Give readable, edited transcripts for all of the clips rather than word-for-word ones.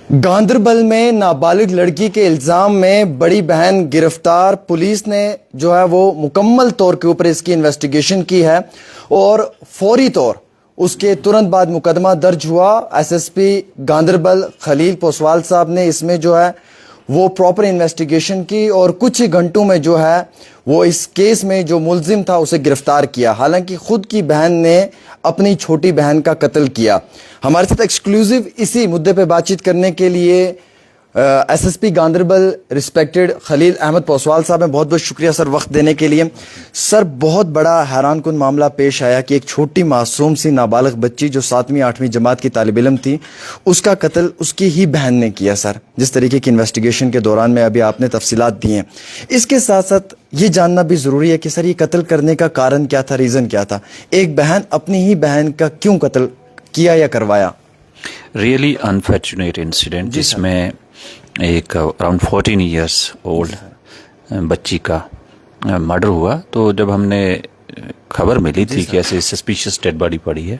गांदरबल में नाबालिग लड़की के इल्जाम में बड़ी बहन गिरफ्तार। पुलिस ने जो है वो मुकम्मल तौर के ऊपर इसकी इन्वेस्टिगेशन की है और फौरी तौर उसके तुरंत बाद मुकदमा दर्ज हुआ। एसएसपी गांदरबल खलील पोसवाल साहब ने इसमें जो है वो प्रॉपर इन्वेस्टिगेशन की और कुछ ही घंटों में जो है वो इस केस में जो मुलजिम था उसे गिरफ्तार किया। हालांकि खुद की बहन ने अपनी छोटी बहन का कत्ल किया। हमारे साथ एक्सक्लूसिव इसी मुद्दे पे बातचीत करने के लिए एसएसपी गांदरबल रिस्पेक्टेड खलील अहमद पोसवाल साहब हैं। बहुत बहुत शुक्रिया सर वक्त देने के लिए। सर, बहुत बड़ा हैरान कुन मामला पेश आया कि एक छोटी मासूम सी नाबालिग बच्ची जो 7वीं 8वीं जमात की तालिब इल्म थी, उसका कत्ल उसकी ही बहन ने किया। सर, जिस तरीके की इन्वेस्टिगेशन के दौरान में अभी आपने तफसीलात दी हैं, इसके साथ साथ ये जानना भी ज़रूरी है कि सर ये कत्ल करने का कारण क्या था, रीज़न क्या था? एक बहन अपनी ही बहन का क्यों कत्ल किया या करवाया? रियली अनफॉर्चुनेट इंसिडेंट जिसमें एक अराउंड 14 ईयर्स ओल्ड बच्ची का मर्डर हुआ। तो जब हमने खबर मिली थी कि ऐसे सस्पिशियस डेड बॉडी पड़ी है,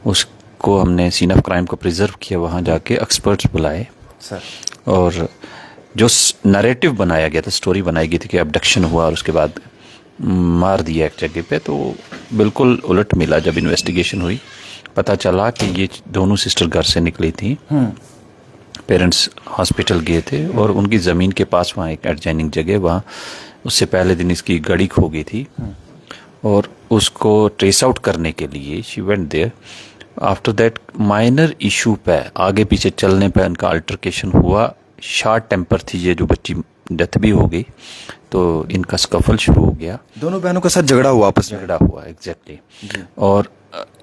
उसको हमने सीन ऑफ क्राइम को प्रिजर्व किया, वहाँ जाके एक्सपर्ट्स बुलाए सर, और जो नरेटिव बनाया गया था, स्टोरी बनाई गई थी कि अबडक्शन हुआ और उसके बाद मार दिया एक जगह पे, तो बिल्कुल उलट मिला। जब इन्वेस्टिगेशन हुई पता चला कि ये दोनों सिस्टर घर से निकली थी, पेरेंट्स हॉस्पिटल गए थे और उनकी ज़मीन के पास वहाँ एक एडजॉइनिंग जगह, वहाँ उससे पहले दिन इसकी गाड़ी खो गई थी और उसको ट्रेस आउट करने के लिए she went there. After that minor issue पे आगे पीछे चलने पे उनका अल्टरकेशन हुआ। शॉर्ट टेम्पर थी ये जो बच्ची, डेथ भी हो गई, तो इनका स्कफल शुरू हो गया। दोनों बहनों के साथ झगड़ा हुआ, आपस में झगड़ा हुआ एग्जैक्टली। और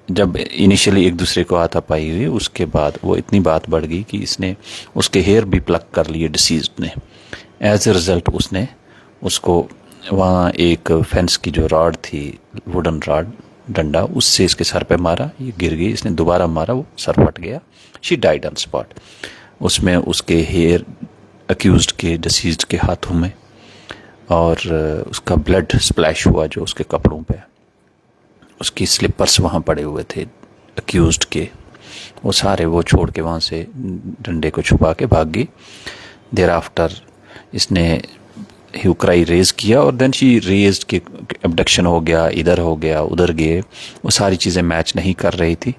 जब इनिशियली एक दूसरे को हाथापाई हुई, उसके बाद वो इतनी बात बढ़ गई कि इसने उसके हेयर भी प्लक कर लिए डिसीज्ड ने। एज ए रिजल्ट उसने उसको वहाँ एक फेंस की जो रॉड थी, वुडन रॉड, डंडा, उससे इसके सर पे मारा, ये गिर गई। इसने दोबारा मारा, वो सर फट गया, शी डाइड ऑन स्पॉट। उसमें उसके हेयर अक्यूज्ड के, डिसीज्ड के हाथों में, और उसका ब्लड स्प्लैश हुआ जो उसके कपड़ों पे। उसकी स्लिपर्स वहाँ पड़े हुए थे अक्यूज्ड के, वो सारे वो छोड़ के वहाँ से डंडे को छुपा के भाग गई। देर आफ्टर इसने ह्यू क्राई रेज किया और देन शी रेज्ड कि अबडक्शन हो गया, इधर हो गया, उधर गए। वो सारी चीज़ें मैच नहीं कर रही थी।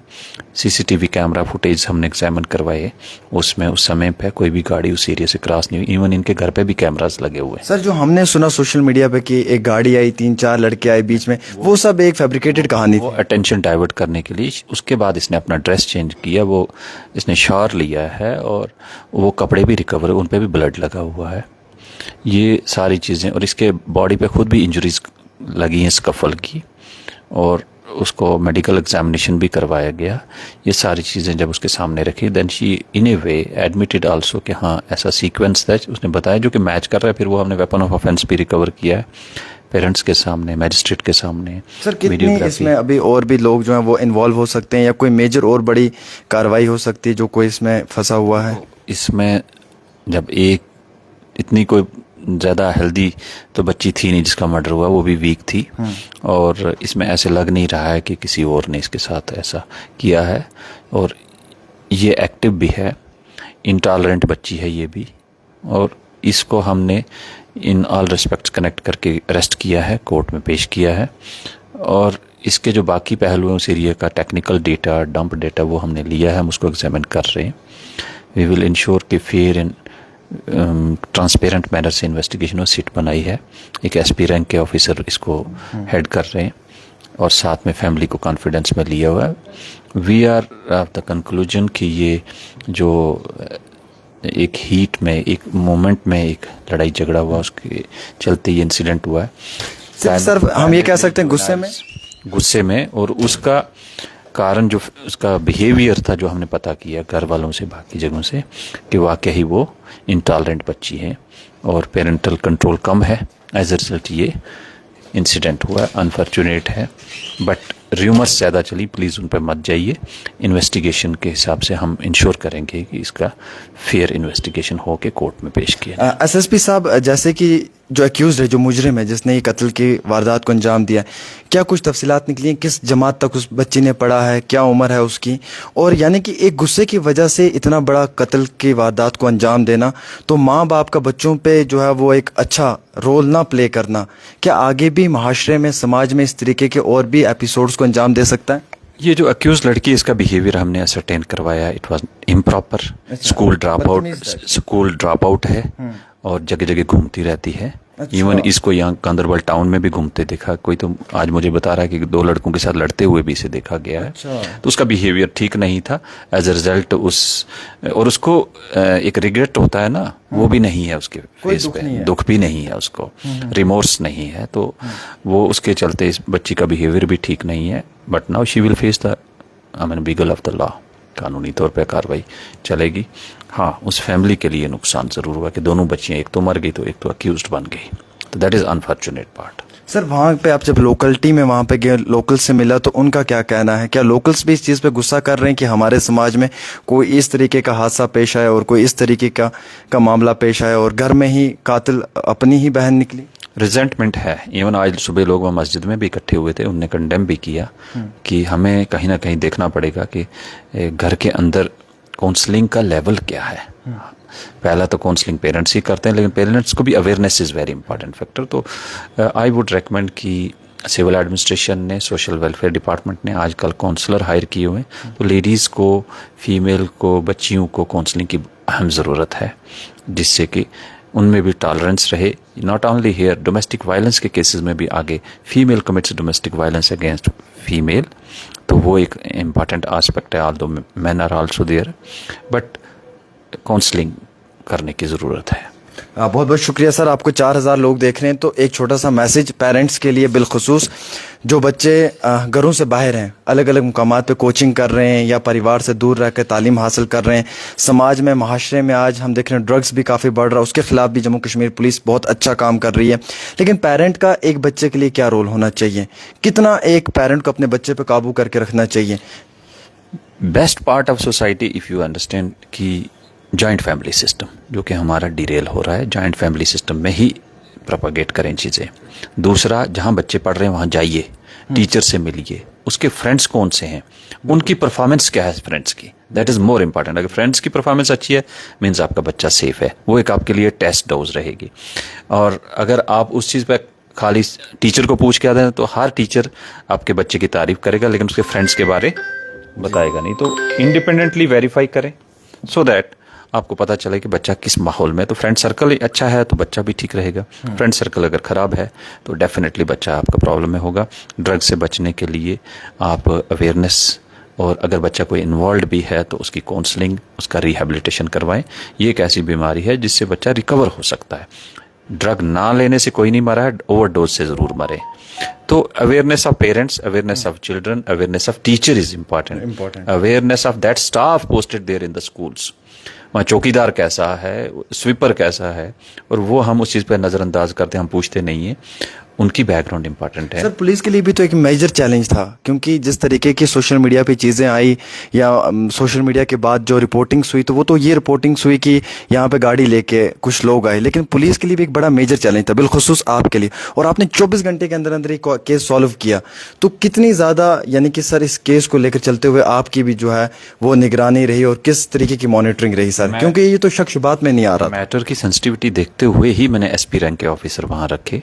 सीसीटीवी कैमरा फुटेज हमने एग्जामिन करवाए, उसमें उस समय पे कोई भी गाड़ी उस एरिया से क्रॉस नहीं हुई। इवन इनके घर पे भी कैमरास लगे हुए हैं। सर, जो हमने सुना सोशल मीडिया पे कि एक गाड़ी आई, 3-4 लड़के आए बीच में, वो सब एक फैब्रिकेटेड कहानी वो थी। अटेंशन डाइवर्ट करने के लिए। उसके बाद इसने अपना ड्रेस चेंज किया, वो इसने शावर लिया है और वो कपड़े भी रिकवर, उन पे भी ब्लड लगा हुआ है। ये सारी चीज़ें, और इसके बॉडी पे खुद भी इंजरीज लगी हैं स्कफल की, और उसको मेडिकल एग्जामिनेशन भी करवाया गया। ये सारी चीज़ें जब उसके सामने रखी, then she in a way admitted also कि हाँ ऐसा सीक्वेंस था, उसने बताया जो कि मैच कर रहा है। फिर वो हमने वेपन ऑफ ऑफेंस भी रिकवर किया है पेरेंट्स के सामने, मैजिस्ट्रेट के सामने। सर, कितनी इसमें अभी और भी लोग जो हैं वो इन्वॉल्व हो सकते हैं या कोई मेजर और बड़ी कार्रवाई हो सकती है जो कोई इसमें फंसा हुआ है? इसमें जब एक इतनी कोई ज़्यादा हेल्दी तो बच्ची थी नहीं जिसका मर्डर हुआ, वो भी वीक थी, और इसमें ऐसे लग नहीं रहा है कि किसी और ने इसके साथ ऐसा किया है। और ये एक्टिव भी है, इंटॉलरेंट बच्ची है ये भी, और इसको हमने इन ऑल रिस्पेक्ट्स कनेक्ट करके अरेस्ट किया है, कोर्ट में पेश किया है। और इसके जो बाकी पहलू हैं उस एरिया का टेक्निकल डेटा, डंप डेटा, वो हमने लिया है, हम उसको एग्जामिन कर रहे हैं। वी विल इंश्योर कि फेयर एंड ट्रांसपेरेंट मैनर से इन्वेस्टिगेशन और सीट बनाई है। एक एसपी रैंक के ऑफिसर इसको हेड कर रहे हैं और साथ में फैमिली को कॉन्फिडेंस में लिया हुआ है। We are of the conclusion कि ये जो एक हीट में, एक मोमेंट में एक लड़ाई झगड़ा हुआ, उसके चलते ये इंसिडेंट हुआ है। सर, हम ये कह सकते हैं गुस्से में, और उसका कारण जो उसका बिहेवियर था जो हमने पता किया घर वालों से, बाकी जगहों से, कि वाकई ही वो इंटॉलरेंट बच्ची है और पेरेंटल कंट्रोल कम है। एज ए रिजल्ट ये इंसिडेंट हुआ। अनफॉर्चुनेट है, बट र्यूमर्स ज़्यादा चली, प्लीज़ उन पर मत जाइए। इन्वेस्टिगेशन के हिसाब से हम इंश्योर करेंगे कि इसका फेयर इन्वेस्टिगेशन हो के कोर्ट में पेश किया। एसएसपी साहब, जैसे कि जो एक्यूज है, जो मुजरिम है, जिसने ये कत्ल की वारदात को अंजाम दिया है, क्या कुछ तफसीलात निकली हैं? किस जमात तक उस बच्ची ने पढ़ा है, क्या उम्र है उसकी? और यानी कि एक गुस्से की वजह से इतना बड़ा कत्ल की वारदात को अंजाम देना, तो माँ बाप का बच्चों पे जो है वो एक अच्छा रोल ना प्ले करना, क्या आगे भी माशरे में, समाज में इस तरीके के और भी एपिसोड्स को अंजाम दे सकता है? ये जो अक्यूज लड़की, इसका बिहेवियर हमने असरटेन करवाया, it was improper. School drop out है और जगह जगह घूमती रहती है। इवन इसको यहाँ गांधरबल टाउन में भी घूमते देखा। कोई तो आज मुझे बता रहा है कि 2 लड़कों के साथ लड़ते हुए भी इसे देखा गया है। तो उसका बिहेवियर ठीक नहीं था। एज ए रिजल्ट उसको एक रिग्रेट होता है ना, वो भी नहीं है उसके फेस पे, दुख भी नहीं है उसको, रिमोर्स नहीं है। तो वो उसके चलते इस बच्ची का बिहेवियर भी ठीक नहीं है। But now she will face the bugle of the law. कानूनी तौर पे कार्रवाई चलेगी। हाँ, उस फैमिली के लिए नुकसान जरूर हुआ कि दोनों बच्चियां, एक तो मर गई तो एक तो अक्यूज्ड बन गई। तो that is unfortunate part. Sir, वहाँ पे आप जब लोकलिटी में वहाँ पे गए, लोकल से मिला, तो उनका क्या कहना है? क्या लोकल्स भी इस चीज़ पे गुस्सा कर रहे हैं कि हमारे समाज में कोई इस तरीके का हादसा पेश आया और कोई इस तरीके का मामला पेश आया और घर में ही कातिल अपनी ही बहन निकली? रिजेंटमेंट है। इवन आज सुबह लोग वहाँ मस्जिद में भी इकट्ठे हुए थे, उनने कंडेम भी किया कि हमें कहीं ना कहीं देखना पड़ेगा कि घर के अंदर काउंसलिंग का लेवल क्या है। पहला तो काउंसलिंग पेरेंट्स ही करते हैं, लेकिन पेरेंट्स को भी awareness is very important factor. तो आई वुड रेकमेंड कि सिविल एडमिनिस्ट्रेशन ने, सोशल वेलफेयर डिपार्टमेंट ने आजकल काउंसलर हायर किए हुए हैं। तो लेडीज़ को, फीमेल को, बच्चियों को काउंसलिंग की अहम ज़रूरत है, जिससे कि उनमें भी टॉलरेंस रहे। Not only here, domestic violence के केसेस में भी आगे female commits domestic violence against female, तो वो एक इम्पॉर्टेंट आस्पेक्ट है। Although men are also there, but counselling करने की ज़रूरत है। बहुत बहुत शुक्रिया सर। आपको 4000 लोग देख रहे हैं, तो एक छोटा सा मैसेज पेरेंट्स के लिए, बिलखुसूस जो बच्चे घरों से बाहर हैं, अलग अलग मुकामात पे कोचिंग कर रहे हैं या परिवार से दूर रहकर तालीम हासिल कर रहे हैं। समाज में, माशरे में आज हम देख रहे हैं ड्रग्स भी काफ़ी बढ़ रहा है, उसके खिलाफ भी जम्मू कश्मीर पुलिस बहुत अच्छा काम कर रही है। लेकिन पेरेंट का एक बच्चे के लिए क्या रोल होना चाहिए? कितना एक पेरेंट को अपने बच्चे पर काबू करके रखना चाहिए? Best part of society, if you understand कि जॉइंट फैमिली सिस्टम जो कि हमारा डिरेल हो रहा है, जॉइंट फैमिली सिस्टम में ही प्रोपागेट करें चीज़ें। दूसरा, जहाँ बच्चे पढ़ रहे हैं वहाँ जाइए, टीचर से मिलिए, उसके फ्रेंड्स कौन से हैं, उनकी परफॉर्मेंस क्या है फ्रेंड्स की, दैट इज़ मोर इम्पॉर्टेंट। अगर फ्रेंड्स की परफॉर्मेंस अच्छी है, मीन्स आपका बच्चा सेफ है, वो एक आपके लिए टेस्ट डोज रहेगी। और अगर आप उस चीज़ पर खाली टीचर को पूछ के आते हैं, तो हर टीचर आपके बच्चे की तारीफ करेगा, लेकिन उसके फ्रेंड्स के बारे बताएगा नहीं। तो इंडिपेंडेंटली वेरीफाई करें, सो दैट आपको पता चले कि बच्चा किस माहौल में। तो फ्रेंड सर्कल अच्छा है तो बच्चा भी ठीक रहेगा, फ्रेंड सर्कल अगर ख़राब है तो डेफिनेटली बच्चा आपका प्रॉब्लम में होगा। ड्रग से बचने के लिए आप अवेयरनेस, और अगर बच्चा कोई इन्वॉल्व भी है तो उसकी काउंसलिंग, उसका रिहेबिलिटेशन करवाएं। ये एक ऐसी बीमारी है जिससे बच्चा रिकवर हो सकता है। ड्रग ना लेने से कोई नहीं मरा है, ओवरडोज से ज़रूर मरे। तो awareness of parents, awareness of children, awareness of teacher is important, awareness of that staff posted there in the schools. वहाँ चौकीदार कैसा है, स्वीपर कैसा है, और वो हम उस चीज़ पर नज़रअंदाज करते हैं, हम पूछते नहीं हैं। उनकी बैकग्राउंड इंपॉर्टेंट है। सर, पुलिस के लिए भी तो एक मेजर चैलेंज था, क्योंकि जिस तरीके की सोशल मीडिया पे चीज़ें आई या सोशल मीडिया के बाद जो रिपोर्टिंग्स हुई, तो वो तो ये रिपोर्टिंग्स हुई कि यहाँ पे गाड़ी लेके कुछ लोग आए, लेकिन पुलिस के लिए भी एक बड़ा मेजर चैलेंज था, बिलखुसूस आपके लिए। और आपने 24 घंटे के अंदर अंदर एक केस सॉल्व किया, तो कितनी ज़्यादा, यानी कि सर इस केस को लेकर चलते हुए आपकी भी जो है वो निगरानी रही और किस तरीके की मॉनिटरिंग रही सर? क्योंकि ये तो शक शुबात में नहीं आ रहा। मैटर की सेंसिटिविटी देखते हुए ही मैंने एसपी रैंक के ऑफिसर वहाँ रखे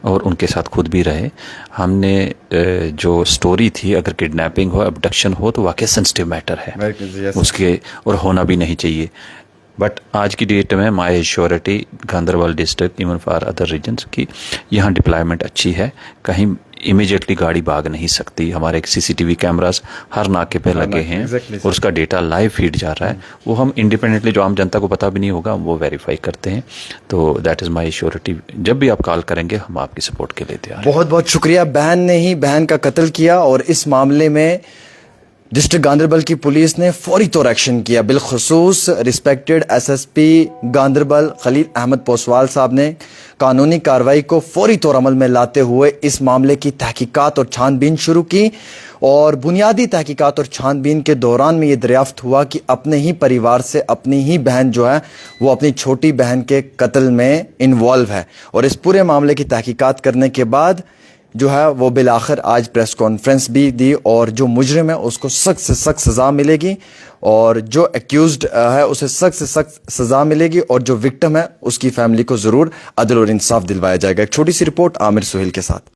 और उनके साथ खुद भी रहे। हमने जो स्टोरी थी, अगर किडनैपिंग हो, अबडक्शन हो, तो वाकई सेंसिटिव मैटर है उसके, और होना भी नहीं चाहिए। बट आज की डेट में my surety Ganderbal district, even for other reasons, की यहाँ डिप्लॉयमेंट अच्छी है, कहीं इमीडिएटली गाड़ी भाग नहीं सकती। हमारे सीसीटीवी कैमरास हर नाके पे लगे हैं और उसका डेटा लाइव फीड जा रहा है। वो हम इंडिपेंडेंटली, जो आम जनता को पता भी नहीं होगा, वो वेरीफाई करते हैं। तो दैट इज़ माई श्योरिटी। जब भी आप कॉल करेंगे हम आपकी सपोर्ट के लिए तैयार हैं। बहुत बहुत शुक्रिया। बहन ने ही बहन का कत्ल किया और इस मामले में डिस्ट्रिक्ट गांधरबल की पुलिस ने फौरी तौर एक्शन किया। बिलखुसूस रिस्पेक्टेड एसएसपी गांधरबल खलील अहमद पोसवाल साहब ने कानूनी कार्रवाई को फौरी तौर अमल में लाते हुए इस मामले की तहकीकात और छानबीन शुरू की और बुनियादी तहकीकात और छानबीन के दौरान में ये दरियाफ्त हुआ कि अपने ही परिवार से अपनी ही बहन जो है वो अपनी छोटी बहन के कत्ल में इन्वॉल्व है। और इस पूरे मामले की तहकीकात करने के बाद जो है वो बिलाखिर आज प्रेस कॉन्फ्रेंस भी दी और जो मुजरिम है उसको सख्त से सख्त सज़ा मिलेगी और जो एक्यूज्ड है उसे सख्त से सख्त सज़ा मिलेगी और जो विक्टिम है उसकी फैमिली को ज़रूर अदल और इंसाफ दिलवाया जाएगा। एक छोटी सी रिपोर्ट आमिर सुहेल के साथ।